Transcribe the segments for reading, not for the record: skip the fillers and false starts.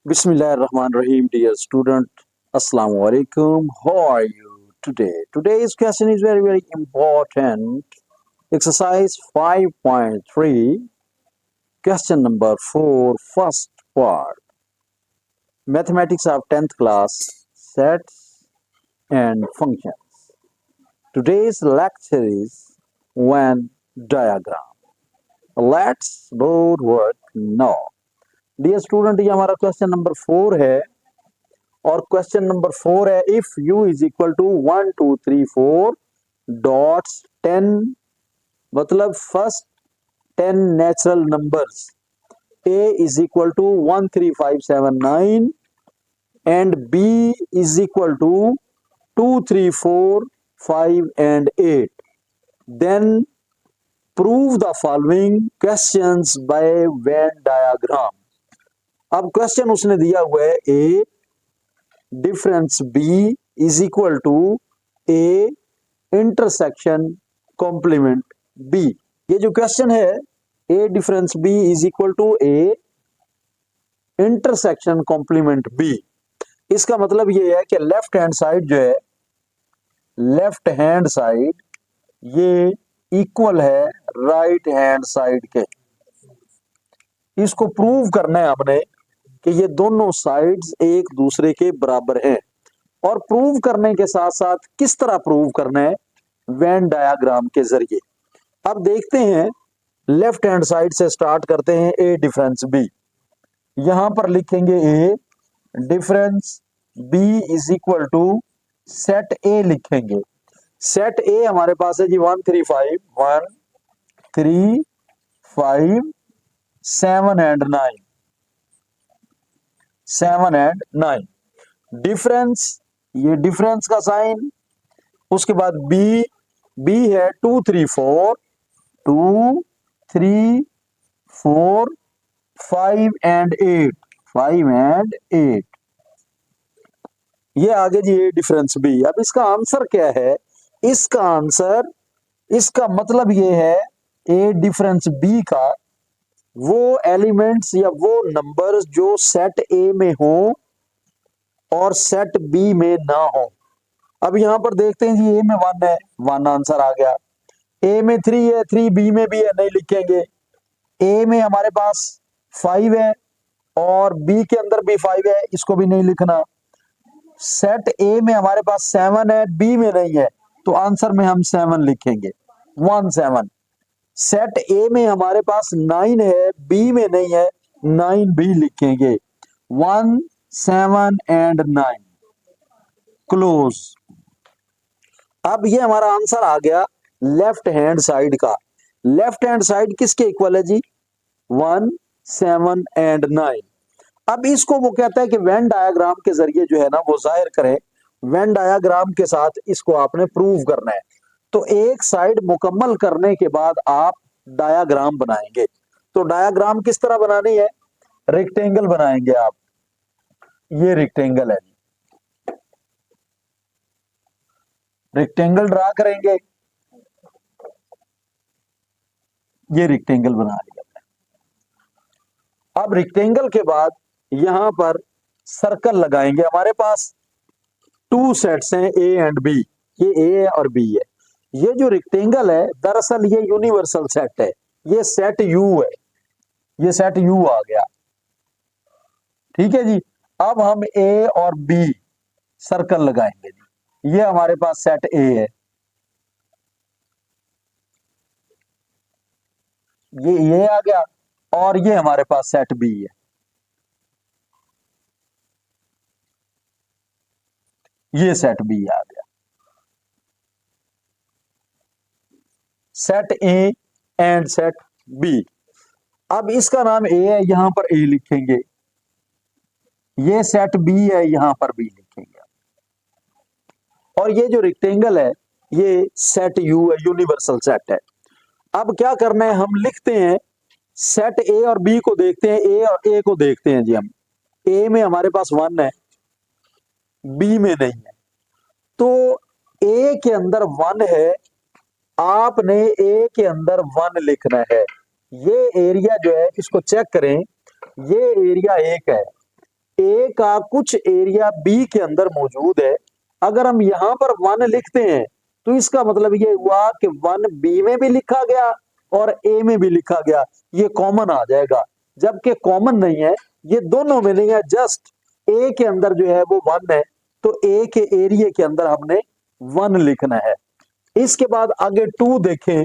Bismillahirrahmanirrahim, dear student. Assalamu alaikum. How are you today? Today's question is very, very important. Exercise 5.3, question number 4, first part. Mathematics of 10th class, sets and functions. Today's lecture is Venn diagram. Let's do work now. Dear student, ये हमारा question number 4 है और question number 4 है if u is equal to 1 2 3 4 dots 10 मतलब first 10 natural numbers a is equal to 1 3 5 7 9 and b is equal to 2 3 4 5 and 8 then prove the following questions by Venn diagram. अब question उसने दिया हुआ है a difference b is equal to a intersection complement b। ये जो question है a difference b is equal to a intersection complement b, इसका मतलब ये है कि लेफ्ट हैंड साइड जो है, लेफ्ट हैंड साइड ये इक्वल है राइट हैंड साइड के। इसको प्रूव करना है हमने कि ये दोनों साइड्स एक दूसरे के बराबर हैं। और प्रूव करने के साथ साथ किस तरह प्रूव करना है, वेन डायग्राम के जरिए। अब देखते हैं, लेफ्ट हैंड साइड से स्टार्ट करते हैं। ए डिफरेंस बी, यहां पर लिखेंगे A difference B is equal to set A लिखेंगे। सेट ए हमारे पास है जी 1 3 5 1 3 5 7 एंड 9 7 एंड 9। डिफरेंस, ये डिफरेंस का साइन। उसके बाद बी, बी है 2 3 4 2 3 4 5 एंड 8 5 एंड 8। ये आगे जी ए डिफरेंस बी। अब इसका आंसर क्या है, इसका आंसर, इसका मतलब ये है ए डिफरेंस बी का वो एलिमेंट्स या वो नंबर्स जो सेट ए में हो और सेट बी में ना हो। अब यहां पर देखते हैं जी ए में 1 है, 1 आंसर आ गया। ए में 3 है, 3 बी में भी है, नहीं लिखेंगे। ए में हमारे पास 5 है और बी के अंदर भी 5 है, इसको भी नहीं लिखना। सेट ए में हमारे पास 7 है, बी में नहीं है, तो आंसर में हम 7 लिखेंगे, 1 7। सेट ए में हमारे पास 9 है, बी में नहीं है, 9 भी लिखेंगे, 1 7 एंड 9 क्लोज। अब ये हमारा आंसर आ गया लेफ्ट हैंड साइड का। लेफ्ट हैंड साइड किसके इक्वल है जी, 1 7 एंड 9। अब इसको वो कहता है कि वेन डायग्राम के जरिए जो है ना वो जाहिर करें। वेन डायग्राम के साथ इसको आपने प्रूव करना है। तो एक साइड मुकम्मल करने के बाद आप डायग्राम बनाएंगे। तो डायग्राम किस तरह बनानी है, रेक्टेंगल बनाएंगे आप। ये रेक्टेंगल है, रेक्टेंगल ड्रा करेंगे। ये रेक्टेंगल बना लिया। अब रेक्टेंगल के बाद यहां पर सर्कल लगाएंगे। हमारे पास 2 सेट्स हैं ए एंड बी, ये ए है और बी है। ये जो रेक्टेंगल है दरअसल ये यूनिवर्सल सेट है, ये सेट यू है, ये सेट यू आ गया। ठीक है जी। अब हम ए और बी सर्कल लगाएंगे जी। ये हमारे पास सेट ए है, ये आ गया, और ये हमारे पास सेट बी है, ये सेट बी आ गया। Set A and set B. अब इसका नाम ए है, यहां पर ए लिखेंगे। ये सेट बी है, यहां पर बी लिखेंगे। और ये जो रेक्टेंगल है ये सेट यू है, यूनिवर्सल सेट है। अब क्या करना है, हम लिखते हैं सेट ए और बी को देखते हैं, ए और ए को देखते हैं जी। हम ए में हमारे पास 1 है, बी में नहीं है, तो ए के अंदर 1 है, आपने ए के अंदर 1 लिखना है। ये एरिया जो है इसको चेक करें, ये एरिया 1 है, ए का कुछ एरिया बी के अंदर मौजूद है। अगर हम यहां पर 1 लिखते हैं तो इसका मतलब ये हुआ कि 1 बी में भी लिखा गया और ए में भी लिखा गया, ये कॉमन आ जाएगा। जबकि कॉमन नहीं है, ये दोनों में नहीं है, जस्ट ए के अंदर जो है वो 1 है, तो ए के एरिया के अंदर हमने 1 लिखना है। इसके बाद आगे 2 देखें,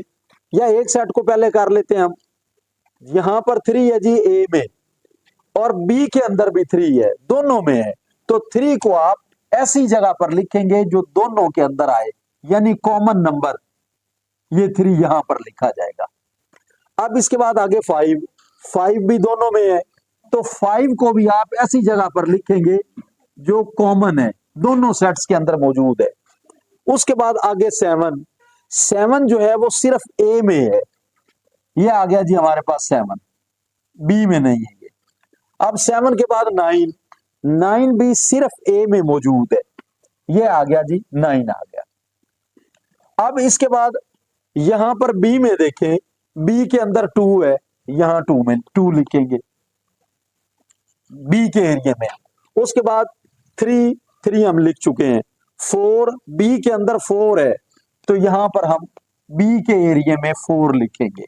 या एक सेट को पहले कर लेते हैं हम। यहां पर 3 है जी ए में, और बी के अंदर भी 3 है, दोनों में है, तो 3 को आप ऐसी जगह पर लिखेंगे जो दोनों के अंदर आए, यानी कॉमन नंबर, ये 3 यहां पर लिखा जाएगा। अब इसके बाद आगे 5 भी दोनों में है, तो 5 को भी आप ऐसी जगह पर लिखेंगे जो कॉमन है, दोनों सेट्स के अंदर मौजूद है। उसके बाद आगे 7 जो है वो सिर्फ ए में है, ये आ गया जी हमारे पास 7, बी में नहीं है ये। अब 7 के बाद 9 भी सिर्फ ए में मौजूद है, ये आ गया जी 9 आ गया। अब इसके बाद यहां पर बी में देखें, बी के अंदर 2 है, यहां 2 में 2 लिखेंगे बी के एरिया में। उसके बाद 3 हम लिख चुके हैं। 4 बी के अंदर 4 है, तो यहां पर हम बी के एरिया में 4 लिखेंगे।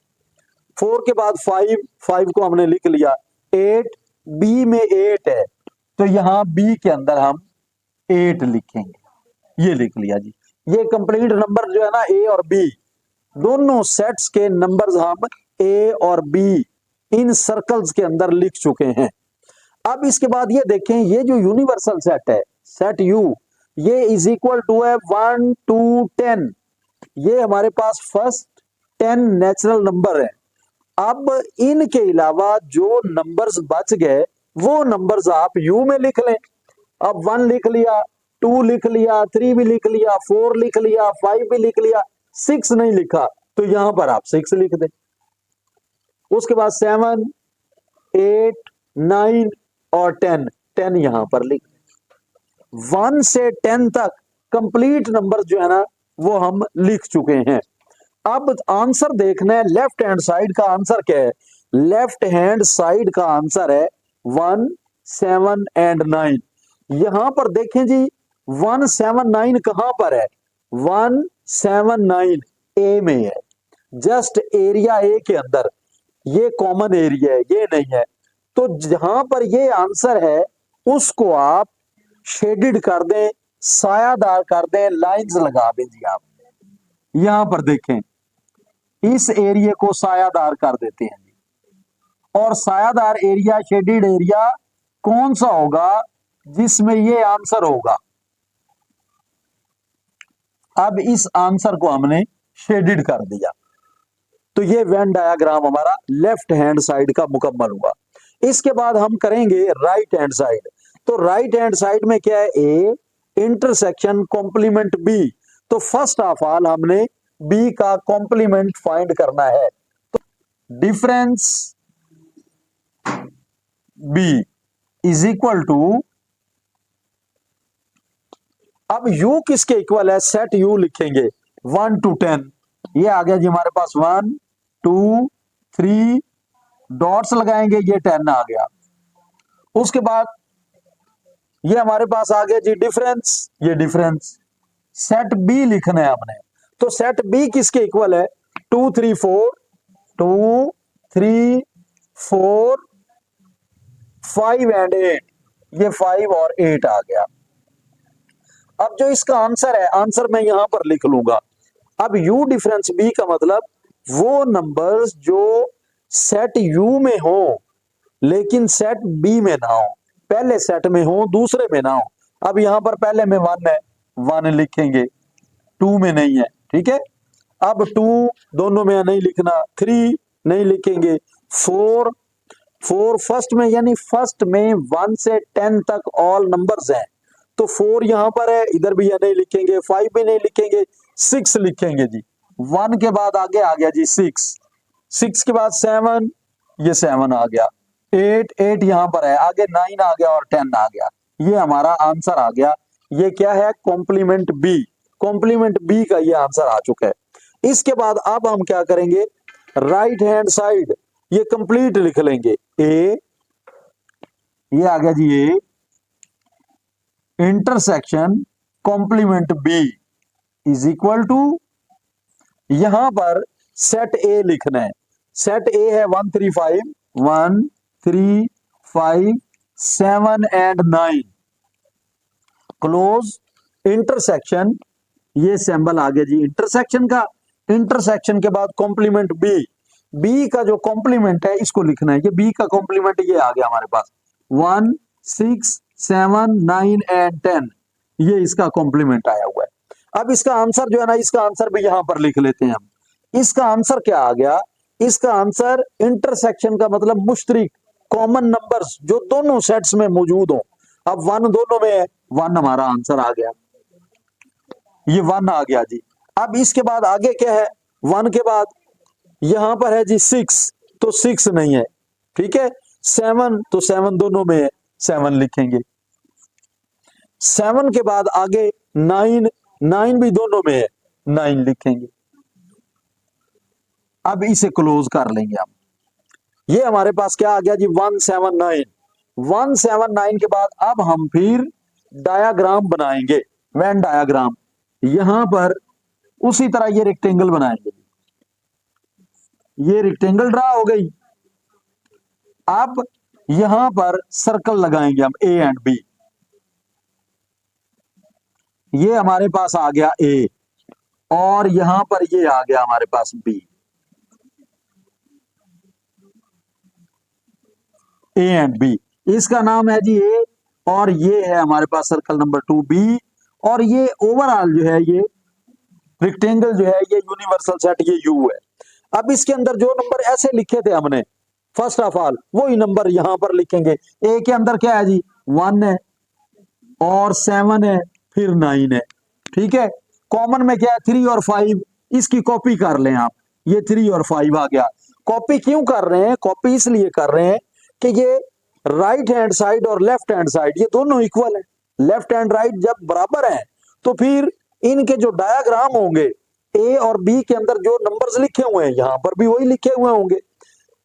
4 के बाद 5 को हमने लिख लिया। 8 बी में 8 है, तो यहां बी के अंदर हम 8 लिखेंगे, ये लिख लिया जी। ये कंप्लीट नंबर जो है ना, ए और बी दोनों सेट्स के नंबर्स हम ए और बी इन सर्कल्स के अंदर लिख चुके हैं। अब इसके बाद ये देखें, ये जो यूनिवर्सल सेट है, सेट यू, ये इज इक्वल टू है 1 2 10, ये हमारे पास फर्स्ट 10 नेचुरल नंबर है। अब इनके अलावा जो नंबर्स बच गए वो नंबर्स आप यू में लिख लें। अब 1 लिख लिया, 2 लिख लिया, 3 भी लिख लिया, 4 लिख लिया, 5 भी लिख लिया, 6 नहीं लिखा तो यहां पर आप 6 लिख दें। उसके बाद 7 8 9 और 10 यहां पर लिख दें। 1 से 10 तक कंप्लीट नंबर जो है ना वो हम लिख चुके हैं। अब आंसर देखना है, लेफ्ट हैंड साइड का आंसर क्या है। लेफ्ट हैंड साइड का आंसर है 1 7 एंड 9। यहां पर देखें जी 1 7 9 कहां पर है, 1 7 9 ए में है, जस्ट एरिया ए के अंदर, ये कॉमन एरिया है, ये नहीं है। तो जहां पर ये आंसर है उसको आप शेडेड कर दें, सायादार कर दें, लाइंस लगा दें जी। आप यहां पर देखें, इस एरिया को सायादार कर देते हैं जी। और सायादार एरिया, शेडेड एरिया कौन सा होगा जिसमें ये आंसर होगा। अब इस आंसर को हमने शेडेड कर दिया, तो ये वेन डायग्राम हमारा लेफ्ट हैंड साइड का मुकम्मल हुआ। इसके बाद हम करेंगे राइट हैंड साइड। तो राइट हैंड साइड में क्या है, ए इंटरसेक्शन कॉम्प्लीमेंट बी। तो फर्स्ट ऑफ ऑल हमने बी का कॉम्प्लीमेंट फाइंड करना है। तो difference B is equal to, अब u किसके इक्वल है, सेट u लिखेंगे 1 to 10, ये आ गया जी हमारे पास 1 2 3, डॉट्स लगाएंगे, ये 10 आ गया। उसके बाद ये हमारे पास आ गया जी डिफरेंस, ये डिफरेंस। सेट बी लिखना है हमने, तो सेट बी किसके इक्वल है, 2 3 4, 2 3 4 5 एंड 8, ये 5 और 8 आ गया। अब जो इसका आंसर है, आंसर मैं यहां पर लिख लूंगा। अब u डिफरेंस b का मतलब वो नंबर्स जो सेट u में हो लेकिन सेट b में ना हो, पहले सेट में हो दूसरे में ना हो। अब यहां पर पहले में 1 है, 1 लिखेंगे, 2 में नहीं है, ठीक है। अब 2 दोनों में नहीं लिखना, 3 नहीं लिखेंगे, 4 फर्स्ट में, यानी फर्स्ट में 1 से 10 तक ऑल नंबर्स हैं, तो 4 यहां पर है, इधर भी नहीं लिखेंगे, 5 भी नहीं लिखेंगे, 6 लिखेंगे जी। 1 के बाद आगे आ गया जी 6 के बाद 7, ये 7 आ गया, 8 यहां पर है, आगे 9 आ गया और 10 आ गया, ये हमारा आंसर आ गया। ये क्या है, कॉम्प्लीमेंट बी, कॉम्प्लीमेंट बी का ये आंसर आ चुका है। इसके बाद अब हम क्या करेंगे, राइट हैंड साइड ये कंप्लीट लिख लेंगे। ए, ये आ गया जी A, intersection complement B is equal to, यहां पर सेट ए लिखना है। सेट ए है 1 3 5, 1 3 5 7 एंड 9, क्लोज इंटरसेक्शन, ये सिंबल आ गया जी इंटरसेक्शन का। इंटरसेक्शन के बाद कॉम्प्लीमेंट बी, बी का जो कॉम्प्लीमेंट है इसको लिखना है। ये बी का कॉम्प्लीमेंट ये आ गया हमारे पास 1 6 7 9 एंड 10, ये इसका कॉम्प्लीमेंट आया हुआ है। अब इसका आंसर जो है ना, इसका आंसर भी यहां पर लिख लेते हैं हम। इसका आंसर क्या आ गया, इसका आंसर इंटरसेक्शन का मतलब मुश्तरिक कॉमन नंबर्स जो दोनों सेट्स में मौजूद हो। अब 1 दोनों में है, 1 हमारा आंसर आ गया, ये 1 आ गया जी। अब इसके बाद आगे क्या है, 1 के बाद यहां पर है जी 6, तो 6 नहीं है, ठीक है। 7, तो 7 दोनों में है, 7 लिखेंगे। 7 के बाद आगे 9, 9 भी दोनों में है, 9 लिखेंगे। अब इसे क्लोज कर लेंगे हम। ये हमारे पास क्या आ गया जी 179। 179 के बाद अब हम फिर डायाग्राम बनाएंगे, वेन डायाग्राम। यहां पर उसी तरह ये रेक्टेंगल बनाएंगे, ये रेक्टेंगल ड्रा हो गई। अब यहां पर सर्कल लगाएंगे हम ए एंड बी, ये हमारे पास आ गया ए और यहां पर ये आ गया हमारे पास बी, ए एंड बी। इसका नाम है जी ए और ये है हमारे पास सर्कल नंबर 2 बी। और ये ओवरऑल जो है ये रेक्टेंगल जो है ये यूनिवर्सल सेट ये यू है। अब इसके अंदर जो नंबर ऐसे लिखे थे हमने फर्स्ट ऑफ ऑल वही नंबर यहां पर लिखेंगे। ए के अंदर क्या है जी 1 है और 7 है फिर 9 है, ठीक है। कॉमन में क्या है 3 और 5, इसकी कॉपी कर लें आप, ये 3 और 5 आ गया। कॉपी क्यों कर रहे हैं, कॉपी इसलिए कर रहे हैं कि ये राइट हैंड साइड और लेफ्ट हैंड साइड ये दोनों इक्वल है। लेफ्ट हैंड राइट जब बराबर है तो फिर इनके जो डायाग्राम होंगे ए और बी के अंदर जो नंबर्स लिखे हुए हैं यहां पर भी वही लिखे हुए होंगे।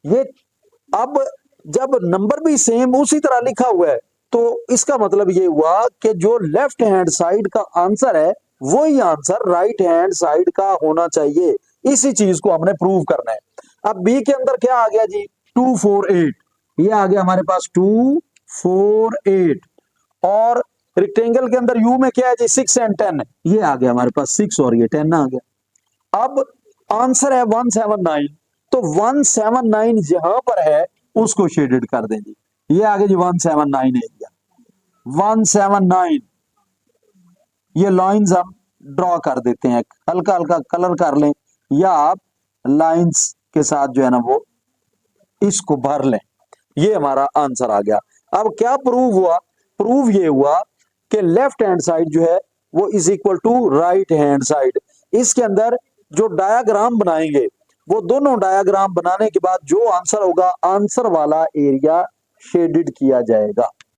ये अब जब नंबर भी सेम उसी तरह लिखा हुआ है तो इसका मतलब ये हुआ कि जो लेफ्ट हैंड साइड का आंसर है वही आंसर राइट हैंड साइड का होना चाहिए। इसी चीज को हमने प्रूव करना है। अब बी के अंदर क्या आ गया जी 2 4 8, ये आ गया हमारे पास 2 4 8 और रेक्टेंगल के अंदर यू में क्या है जी 6 एंड 10, ये आ गया हमारे पास 6 और ये 10 आ गया। अब आंसर है 179, तो 179 जहां पर है उसको शेडेड कर दें जी। ये आगे जी 179 एरिया 179, ये लाइंस हम ड्रॉ कर देते हैं, हल्का हल्का कलर कर लें या आप लाइंस के साथ जो है ना वो इसको भर लें। ये हमारा आंसर आ गया। अब क्या प्रूव हुआ, प्रूव ये हुआ कि लेफ्ट हैंड साइड जो है वो is equal to right hand side. इसके अंदर जो डायाग्राम बनाएंगे वो दोनों डायाग्राम बनाने के बाद जो आंसर होगा आंसर वाला एरिया शेडेड किया जाएगा।